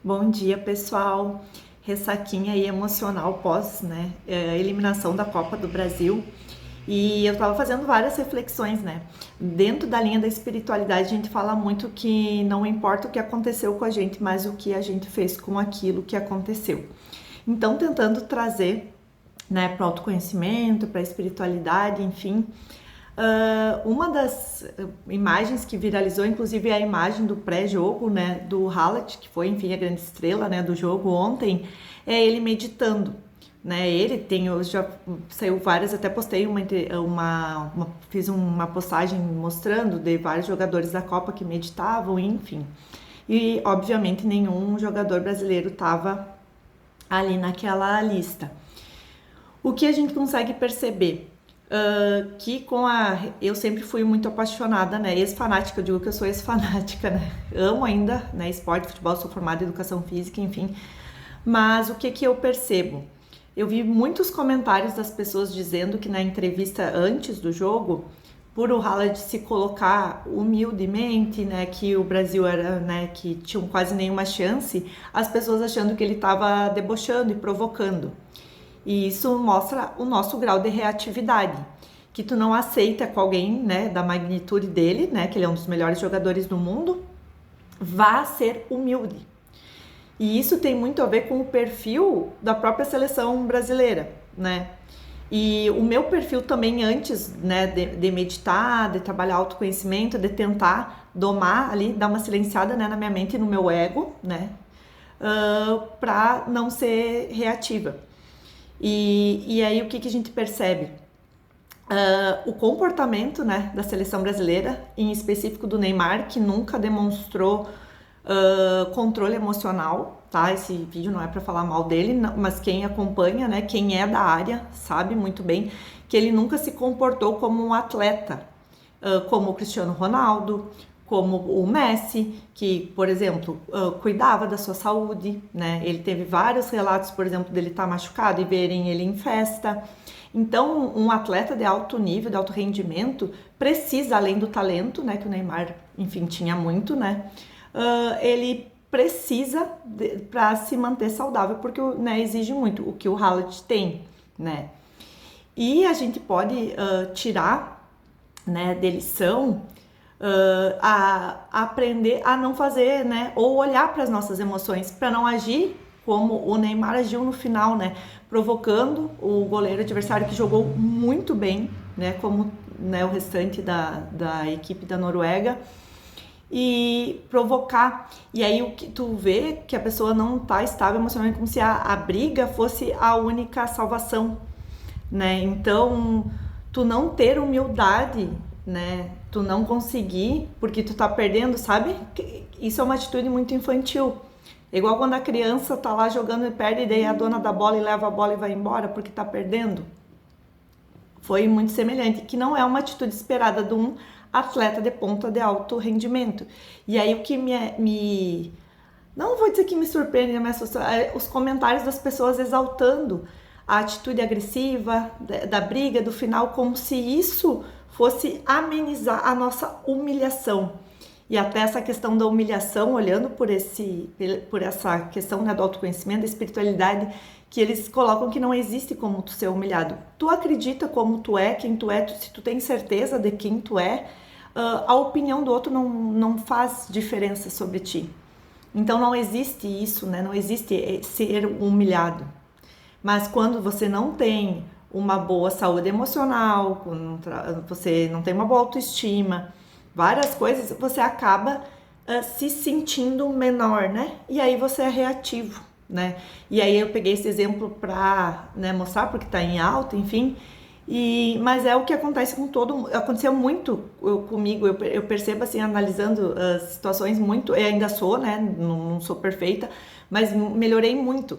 Bom dia, pessoal. Ressaquinha aí emocional pós, eliminação da Copa do Brasil. E eu tava fazendo várias reflexões, né? Dentro da linha da espiritualidade, a gente fala muito que não importa o que aconteceu com a gente, mas o que a gente fez com aquilo que aconteceu. Então, tentando trazer, né, para o autoconhecimento, para a espiritualidade, enfim, uma das imagens que viralizou, inclusive, é a imagem do pré-jogo, né, do Haaland, que foi, enfim, a grande estrela, né, do jogo ontem, é ele meditando, né? Ele tem, eu já saiu várias, até postei fiz uma postagem mostrando de vários jogadores da Copa que meditavam, enfim. E, obviamente, nenhum jogador brasileiro estava ali naquela lista. O que a gente consegue perceber? Que eu sempre fui muito apaixonada, né? Ex-fanática, eu digo que eu sou ex-fanática, né? Amo ainda, né? Esporte, futebol, sou formada em educação física, enfim. Mas o que eu percebo? Eu vi muitos comentários das pessoas dizendo que na entrevista antes do jogo, por o Haaland se colocar humildemente, né, que o Brasil era, né, que tinham quase nenhuma chance, as pessoas achando que ele estava debochando e provocando. E isso mostra o nosso grau de reatividade, que tu não aceita com alguém, né, da magnitude dele, né, que ele é um dos melhores jogadores do mundo, vá ser humilde. E isso tem muito a ver com o perfil da própria seleção brasileira, né? E o meu perfil também antes, né, de meditar, de trabalhar autoconhecimento, de tentar domar ali, dar uma silenciada, né, na minha mente e no meu ego, né, para não ser reativa. E aí o que a gente percebe? O comportamento, né, da seleção brasileira, em específico do Neymar, que nunca demonstrou controle emocional, tá? Esse vídeo não é para falar mal dele, mas quem acompanha, né, quem é da área, sabe muito bem que ele nunca se comportou como um atleta, como o Cristiano Ronaldo, como o Messi, que, por exemplo, cuidava da sua saúde, né? Ele teve vários relatos, por exemplo, dele estar machucado e verem ele em festa. Então, um atleta de alto nível, de alto rendimento, precisa, além do talento, né, que o Neymar, enfim, tinha muito, né? Ele precisa para se manter saudável, porque, né, exige muito o que o Haaland tem, né? E a gente pode tirar, né, de lição, a aprender a não fazer, né, ou olhar para as nossas emoções, para não agir como o Neymar agiu no final, né, provocando o goleiro adversário, que jogou muito bem, né, como, né, o restante da equipe da Noruega, e provocar. E aí o que tu vê que a pessoa não tá estável emocionalmente, como se a briga fosse a única salvação, né? Então, tu não ter humildade, né? Tu não conseguir, porque tu tá perdendo, sabe? Isso é uma atitude muito infantil. É igual quando a criança tá lá jogando e perde, e daí a dona da bola e leva a bola e vai embora porque tá perdendo. Foi muito semelhante, que não é uma atitude esperada de um atleta de ponta de alto rendimento. E aí o que não vou dizer que me surpreende, mas os comentários das pessoas exaltando a atitude agressiva, da briga, do final, como se isso fosse amenizar a nossa humilhação. E até essa questão da humilhação, olhando por essa questão, né, do autoconhecimento, da espiritualidade, que eles colocam que não existe como tu ser humilhado. Tu acredita como tu é, quem tu é, se tu tem certeza de quem tu é, a opinião do outro não faz diferença sobre ti. Então não existe isso, né? Não existe ser humilhado. Mas quando você não tem uma boa saúde emocional, quando você não tem uma boa autoestima, várias coisas, você acaba se sentindo menor, né? E aí você é reativo, né? E aí eu peguei esse exemplo para, né, mostrar, porque tá em alta, enfim. Mas é o que acontece com aconteceu muito comigo, eu percebo assim, analisando as situações muito, eu ainda sou, né, não sou perfeita, mas melhorei muito.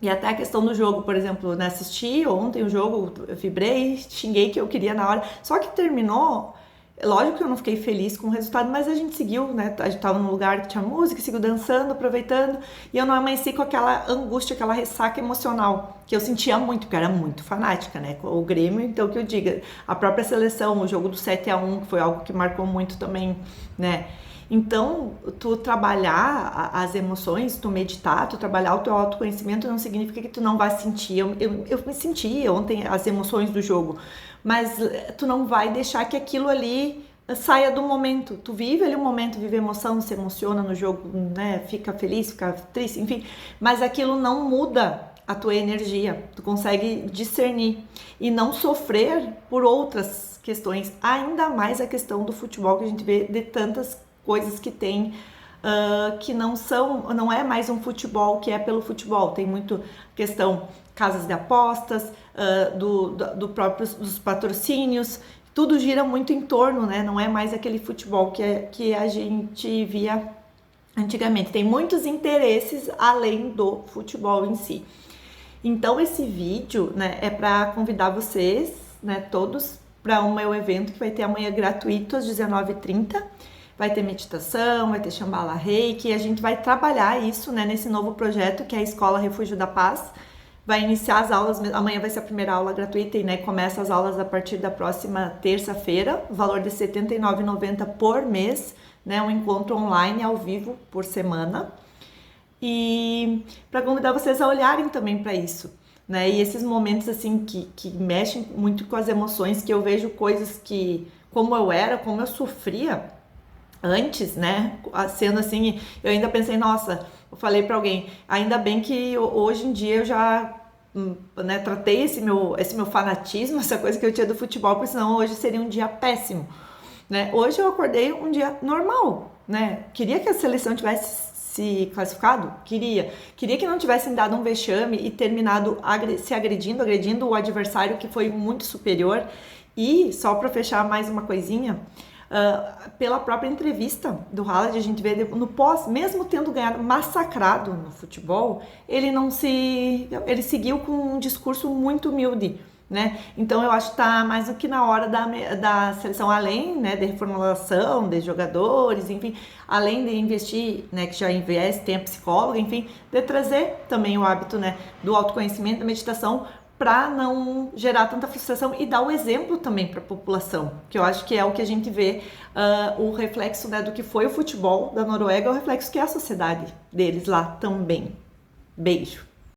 E até a questão do jogo, por exemplo, né, assisti ontem o jogo, eu vibrei, xinguei que eu queria na hora, só que terminou. Lógico que eu não fiquei feliz com o resultado, mas a gente seguiu, né? A gente tava num lugar que tinha música, seguiu dançando, aproveitando, e eu não amanheci com aquela angústia, aquela ressaca emocional, que eu sentia muito, porque eu era muito fanática, né? O Grêmio, então, que eu diga, a própria seleção, o jogo do 7-1, que foi algo que marcou muito também, né? Então, tu trabalhar as emoções, tu meditar, tu trabalhar o teu autoconhecimento não significa que tu não vai sentir. Eu me senti ontem as emoções do jogo, mas tu não vai deixar que aquilo ali saia do momento. Tu vive ali um momento, vive emoção, se emociona no jogo, né? Fica feliz, fica triste, enfim, mas aquilo não muda a tua energia. Tu consegue discernir e não sofrer por outras questões, ainda mais a questão do futebol que a gente vê de tantas coisas que tem que não é mais um futebol que é pelo futebol, tem muito questão casas de apostas, dos patrocínios, tudo gira muito em torno, né? Não é mais aquele futebol que a gente via antigamente, tem muitos interesses além do futebol em si. Então esse vídeo, né, é para convidar vocês, né, todos para o meu evento que vai ter amanhã gratuito às 19h30. Vai ter meditação, vai ter Shambhala Reiki, e a gente vai trabalhar isso, né, nesse novo projeto que é a Escola Refúgio da Paz. Vai iniciar as aulas, amanhã vai ser a primeira aula gratuita e, né, começa as aulas a partir da próxima terça-feira, valor de R$ 79,90 por mês, né, um encontro online ao vivo por semana. E para convidar vocês a olharem também para isso, né? E esses momentos assim que mexem muito com as emoções, que eu vejo coisas que, como eu era, como eu sofria antes, né? Sendo assim, eu ainda pensei, nossa, eu falei para alguém, ainda bem que hoje em dia eu já, né, tratei esse meu fanatismo, essa coisa que eu tinha do futebol, porque senão hoje seria um dia péssimo, né? Hoje eu acordei um dia normal, né? Queria que a seleção tivesse se classificado? Queria que não tivessem dado um vexame e terminado se agredindo o adversário que foi muito superior. E só para fechar mais uma coisinha, pela própria entrevista do Haaland, a gente vê no pós, mesmo tendo ganhado massacrado no futebol, ele seguiu com um discurso muito humilde, né? Então eu acho que tá mais do que na hora da seleção, além, né, de reformulação de jogadores, enfim, além de investir, né, que já investe, tem a psicóloga, enfim, de trazer também o hábito, né, do autoconhecimento, da meditação, para não gerar tanta frustração e dar o exemplo também para a população, que eu acho que é o que a gente vê, o reflexo, né, do que foi o futebol da Noruega, é o reflexo que é a sociedade deles lá também. Beijo!